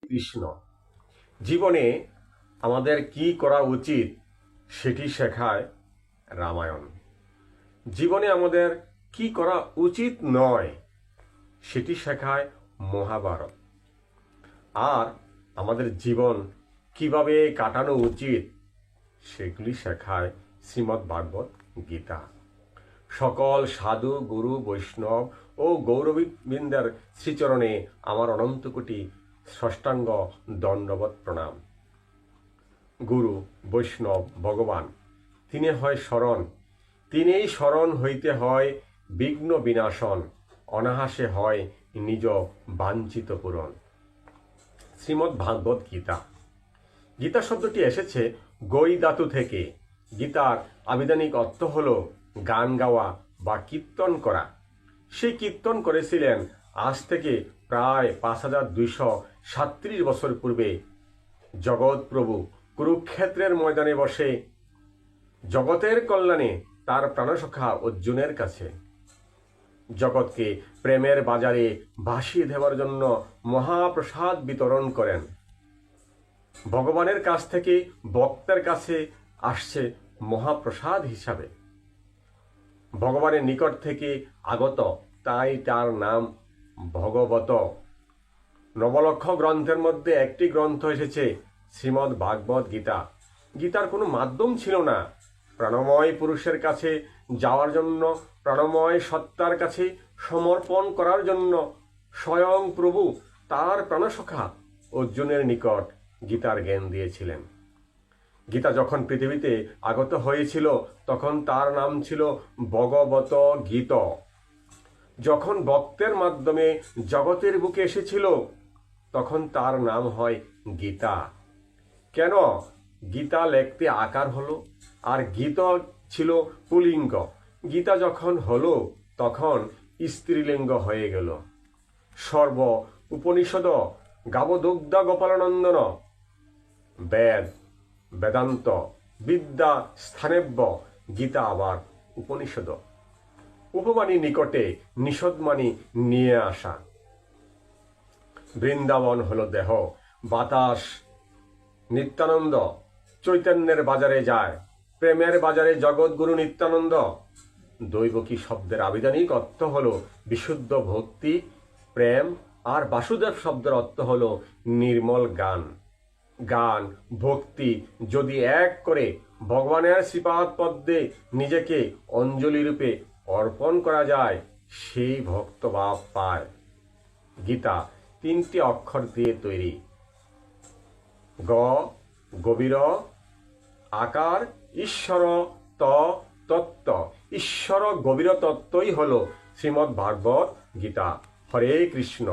কৃষ্ণ। জীবনে আমাদের কি করা উচিত সেটি শেখায় রামায়ণ। জীবনে আমাদের কি করা উচিত নয় সেটি শেখায় মহাভারত। আর আমাদের জীবন কিভাবে কাটানো উচিত সেগুলি শেখায় শ্রীমদ্ভাগবত গীতা। সকল সাধু গুরু বৈষ্ণব ও গৌরববৃন্দের শ্রীচরণে আমার অনন্ত কোটি ষষ্ঠাঙ্গ দণ্ডবৎ প্রণাম। গুরু বৈষ্ণব ভগবান, তিনি হয় শরণ, তিনিই শরণ হইতে হয় বিঘ্ন বিনাশন, অনাহাসে হয় নিজ বাঞ্ছিত পূরণ। শ্রীমদ্ভাগবত গীতা। গীতা শব্দটি এসেছে গই ধাতু থেকে। গীতার আবিধানিক অর্থ হল গান গাওয়া বা কীর্তন করা। সেই কীর্তন করেছিলেন আজ থেকে প্রায় 5237 বছর পূর্বে জগৎপ্রভু কুরুক্ষেত্রের ময়দানে বসে জগতের কল্যাণে তার প্রাণসখা অর্জুনের কাছে। জগৎকে প্রেমের বাজারে ভাসিয়ে দেওয়ার জন্য মহাপ্রসাদ বিতরণ করেন। ভগবানের কাছ থেকে ভক্তের কাছে আসছে মহাপ্রসাদ হিসাবে। ভগবানের নিকট থেকে আগত, তাই তার নাম ভগবত। নবলক্ষ গ্রন্থের মধ্যে একটি গ্রন্থ এসেছে শ্রীমদ্ভাগবত গীতা। গীতার কোনো মাধ্যম ছিল না। প্রাণময় পুরুষের কাছে যাওয়ার জন্য, প্রাণময় সত্তার কাছে সমর্পণ করার জন্য স্বয়ং প্রভু তার প্রাণসখা অর্জুনের নিকট গীতার জ্ঞান দিয়েছিলেন। গীতা যখন পৃথিবীতে আগত হয়েছিল তখন তার নাম ছিল ভগবত গীত। যখন ভক্তের মাধ্যমে জগতের বুকে এসেছিল তখন তার নাম হয় গীতা। কেন গীতা লিখতে আকার হলো, আর গীত ছিল পুলিঙ্গ। গীতা যখন হলো তখন স্ত্রীলিঙ্গ হয়ে গেল। সর্ব উপনিষদ গাবদুগ্ধ গোপালনন্দন, বেদ বেদান্ত বিদ্যা স্থানেব্য, গীতা আবার উপনিষদ। উপমানি নিকটে নিষদমানি নিয়ে আসা। বৃন্দাবন হলো দেহ, বাতাস নিত্যানন্দ চৈতন্যের বাজারে যায়, প্রেমের বাজারে জগৎগুরু নিত্যানন্দ। দৈবকী শব্দের আবিধানিক অর্থ হলো বিশুদ্ধ ভক্তি প্রেম, আর বাসুদেব শব্দের অর্থ হলো নির্মল গান। গান ভক্তি যদি এক করে ভগবানের শ্রীপাদ পদ্মে নিজেকে অঞ্জলি রূপে অর্পণ করা যায়, সেই ভক্তভাব পায়। গীতা 3টি অক্ষর দিয়ে তৈরি। গ গভীর, আকার ঈশ্বর, ত তত্ত্ব। ঈশ্বর গভীর তত্ত্বই হল শ্রীমদ্ভাগবত গীতা। হরে কৃষ্ণ।